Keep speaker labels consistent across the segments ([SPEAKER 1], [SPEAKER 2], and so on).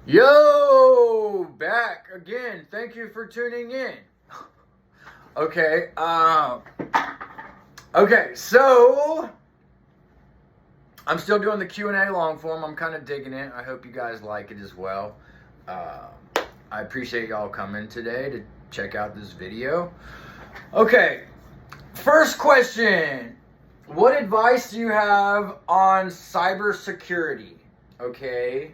[SPEAKER 1] Yo, back again. Thank you for tuning in. Okay, so I'm still doing the Q&A long form. I'm kind of digging it. I hope you guys like it as well. I appreciate y'all coming today to check out this video. Okay, first question. What advice do you have on cybersecurity? Okay.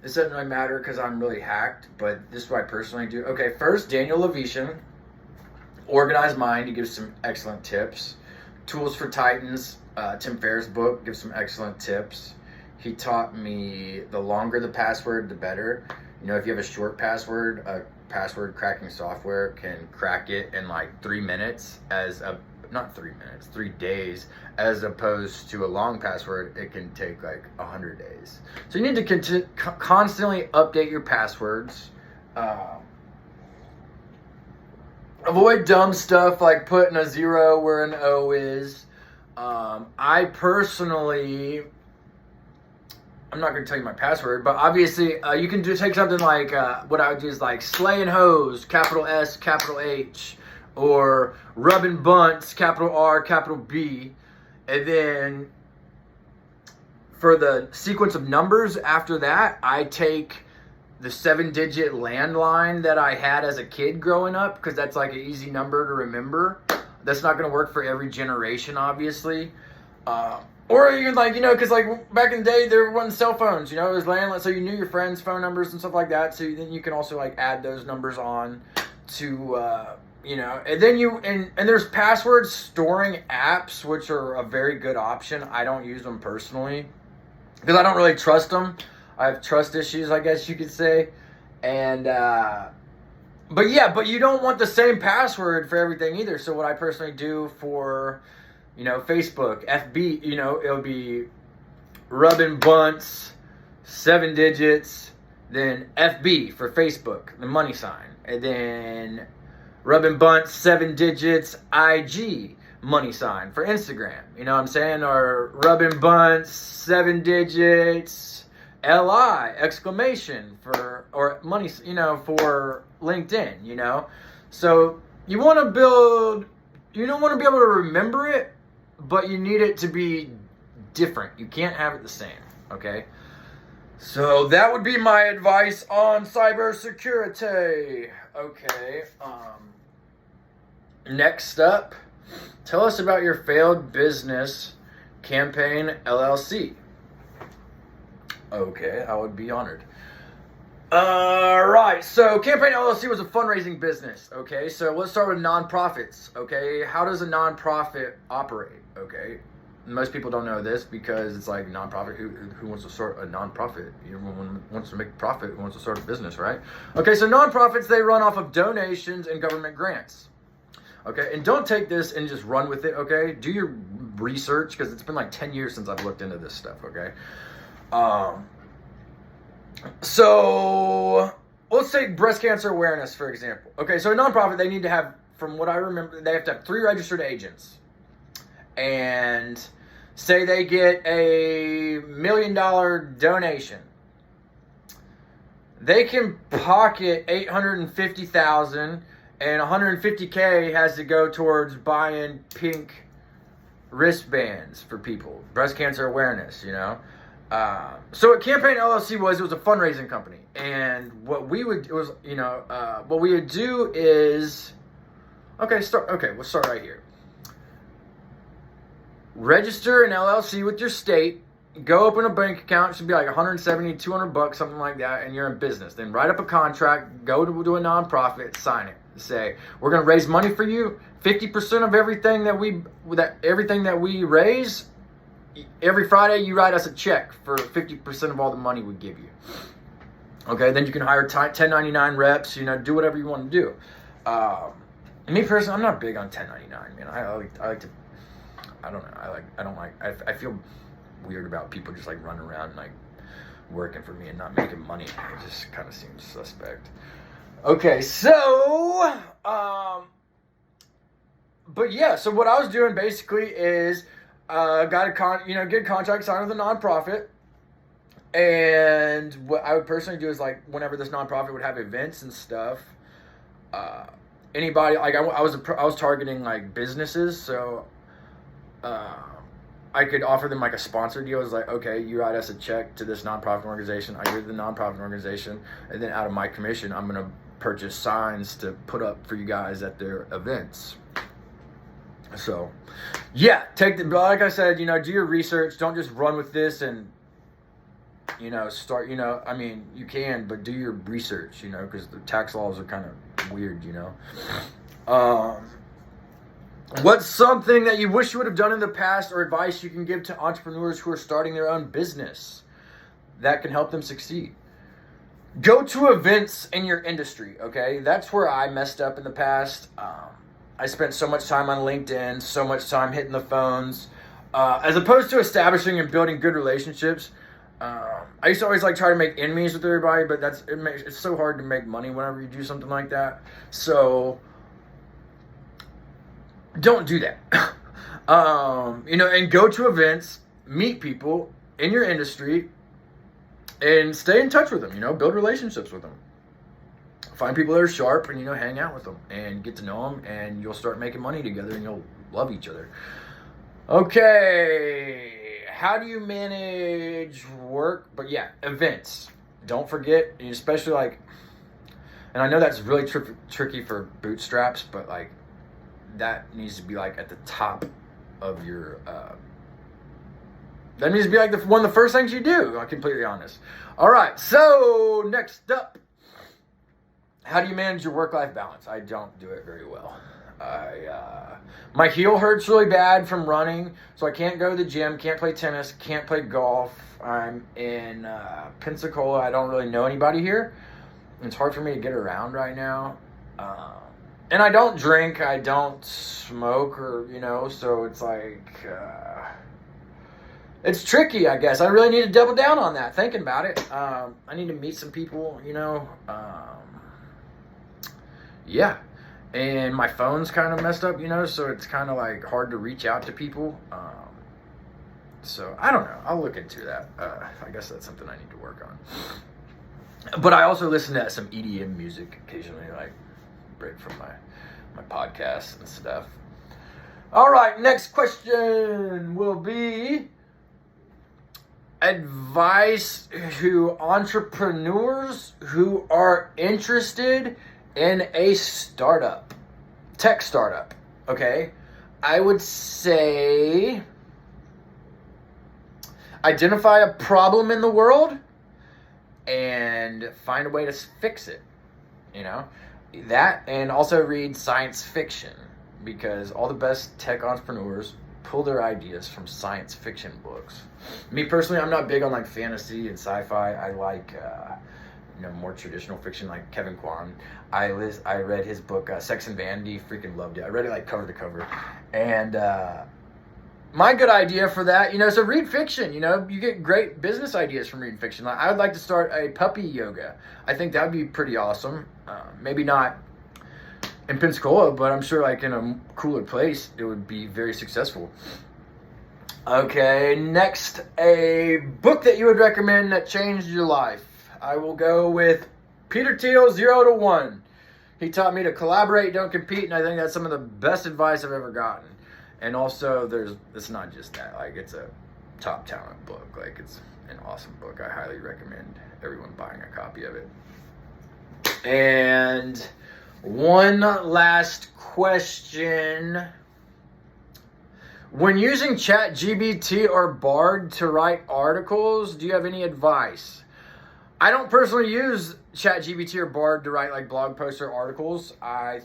[SPEAKER 1] This doesn't really matter because I'm really hacked, but this is what I personally do. Okay, first, Daniel Levitian, Organized Mind, he gives some excellent tips. Tools for Titans, Tim Ferriss' book, gives some excellent tips. He taught me the longer the password, the better. You know, if you have a short password, password cracking software can crack it in like 3 minutes not 3 minutes, 3 days, as opposed to a long password, it can take like 100 days. So you need to constantly update your passwords. Avoid dumb stuff like putting a 0 where an O is. I personally, I'm not going to tell you my password, but obviously you can take something like, what I would do is like Slayin' Hose, capital S, capital H, or Rubbin' Bunts, capital R, capital B. And then for the sequence of numbers after that, I take the 7-digit landline that I had as a kid growing up, because that's like an easy number to remember. That's not going to work for every generation, obviously. Or you can, like, you know, because like back in the day, there wasn't cell phones, you know, it was landline, so you knew your friends' phone numbers and stuff like that. So then you can also like add those numbers on to, you know, and then and there's password storing apps, which are a very good option. I don't use them personally because I don't really trust them. I have trust issues, I guess you could say. And, but you don't want the same password for everything either. So what I personally do for, you know, Facebook, FB, you know, it'll be Rubbin' Bunts, 7 digits, then FB for Facebook, the money sign, and then Rubbin' Bunts, 7 digits, IG, money sign for Instagram. You know what I'm saying? Or Rubbin' Bunts, 7 digits, LI, exclamation or money, you know, for LinkedIn, you know? So you want to you don't want to be able to remember it, but you need it to be different. You can't have it the same, okay? So that would be my advice on cybersecurity. Okay, next up, tell us about your failed business, Campaign LLC. Okay, I would be honored. Right, so Campaign LLC was a fundraising business, okay? So let's start with nonprofits, okay? How does a nonprofit operate, okay? Most people don't know this because it's like nonprofit. Who wants to start a nonprofit? Everyone wants to make profit. Who wants to start a business, right? Okay, so nonprofits, they run off of donations and government grants. Okay, and don't take this and just run with it, okay? Do your research, because it's been like 10 years since I've looked into this stuff, okay? So let's take breast cancer awareness, for example. Okay, so a nonprofit, they need to have, from what I remember, they have to have 3 registered agents. And say they get a $1 million donation. They can pocket $850,000, and $150K has to go towards buying pink wristbands for people, breast cancer awareness, you know. So what Campaign LLC it was a fundraising company, and what we would do is, we'll start right here. Register an LLC with your state, go open a bank account, it should be like $170, $200, something like that, and you're in business. Then write up a contract, go to a nonprofit, sign it. Say, we're going to raise money for you. 50% of everything that we raise, every Friday you write us a check for 50% of all the money we give you. Okay, then you can hire 1099 reps, you know, do whatever you want to do. Me personally, I'm not big on 1099, man. I like to, I don't know, I feel weird about people just like running around and like working for me and not making money. It just kind of seems suspect. Okay, so, but yeah, so what I was doing basically is, got a get a contract signed with a nonprofit, And what I would personally do is like whenever this nonprofit would have events and stuff, anybody like I was targeting like businesses, so I could offer them like a sponsor deal. It's like, okay, you write us a check to this nonprofit organization. I give the nonprofit organization, and then out of my commission, I'm gonna purchase signs to put up for you guys at their events. So, yeah, like I said, do your research. Don't just run with this and start. I mean, you can, but do your research. Because the tax laws are kind of weird. What's something that you wish you would have done in the past, or advice you can give to entrepreneurs who are starting their own business that can help them succeed? Go to events in your industry, okay? That's where I messed up in the past. I spent so much time on LinkedIn, so much time hitting the phones, as opposed to establishing and building good relationships. I used to always try to make enemies with everybody, but it's so hard to make money whenever you do something like that. So don't do that. And go to events, meet people in your industry, and stay in touch with them. Build relationships with them. Find people that are sharp and, hang out with them and get to know them, and you'll start making money together and you'll love each other. Okay. How do you manage work? But yeah, events. Don't forget, especially and I know that's really tricky for bootstraps, but that needs to be at the top of your, that needs to be one of the first things you do. I'm completely honest. All right. So next up, how do you manage your work-life balance? I don't do it very well. My heel hurts really bad from running, so I can't go to the gym, can't play tennis, can't play golf. I'm in Pensacola. I don't really know anybody here. It's hard for me to get around right now. And I don't drink, I don't smoke, or, so it's it's tricky, I guess. I really need to double down on that, thinking about it. I need to meet some people, yeah. And my phone's kind of messed up, so it's kind of hard to reach out to people. So I don't know. I'll look into that. I guess that's something I need to work on. But I also listen to some EDM music occasionally, break from my podcasts and stuff. All right, next question will be advice to entrepreneurs who are interested in a startup, tech startup, okay? I would say identify a problem in the world and find a way to fix it, That, and also read science fiction, because all the best tech entrepreneurs pull their ideas from science fiction books. Me personally, I'm not big on fantasy and sci-fi. I like more traditional fiction like Kevin Kwan. I read his book Sex and Vanity, freaking loved it. I read it cover to cover. And my good idea for that, so read fiction, you get great business ideas from reading fiction. I would like to start a puppy yoga. I think that would be pretty awesome. Maybe not in Pensacola, but I'm sure in a cooler place, it would be very successful. Okay, next, a book that you would recommend that changed your life. I will go with Peter Thiel, 0 to 1. He taught me to collaborate, don't compete, and I think that's some of the best advice I've ever gotten. And also, it's not just that. It's a top talent book. It's an awesome book. I highly recommend everyone buying a copy of it. And one last question. When using ChatGPT or Bard to write articles, do you have any advice? I don't personally use ChatGPT or Bard to write blog posts or articles. I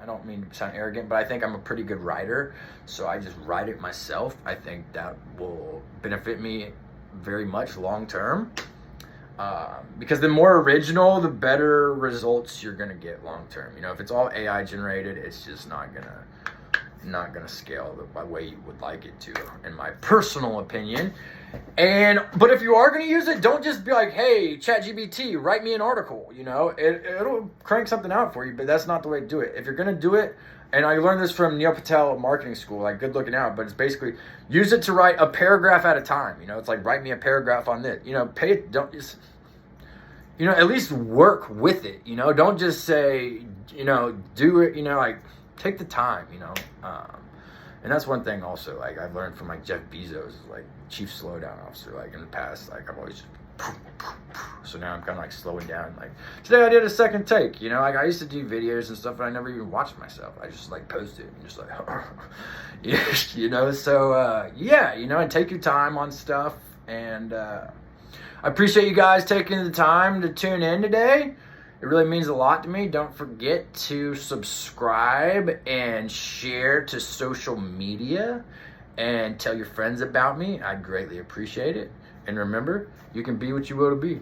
[SPEAKER 1] don't mean to sound arrogant, but I think I'm a pretty good writer, so I just write it myself. I think that will benefit me very much long term, because the more original, the better results you're gonna get long term. If it's all AI generated, it's just not gonna not going to scale the way you would like it to, in my personal opinion. But if you are going to use it, don't just be like, hey, ChatGPT, write me an article. You know, it'll crank something out for you, but that's not the way to do it. If you're going to do it, and I learned this from Neil Patel Marketing School, like Good Looking Out, but it's basically use it to write a paragraph at a time. You know, it's like, write me a paragraph on this. You know, at least work with it. You know, don't just say, you know, do it, you know, like, take the time, you know. And that's one thing also, like, I've learned from, like, Jeff Bezos, like, chief slowdown officer. Like, in the past, like, I've always just, so now I'm kind of, like, slowing down. Like, today I did a second take, you know. Like, I used to do videos and stuff, and I never even watched myself. I just, like, posted and just, like, you know. So, yeah, you know, and take your time on stuff. And I appreciate you guys taking the time to tune in today. It really means a lot to me. Don't forget to subscribe and share to social media and tell your friends about me. I'd greatly appreciate it. And remember, you can be what you will to be.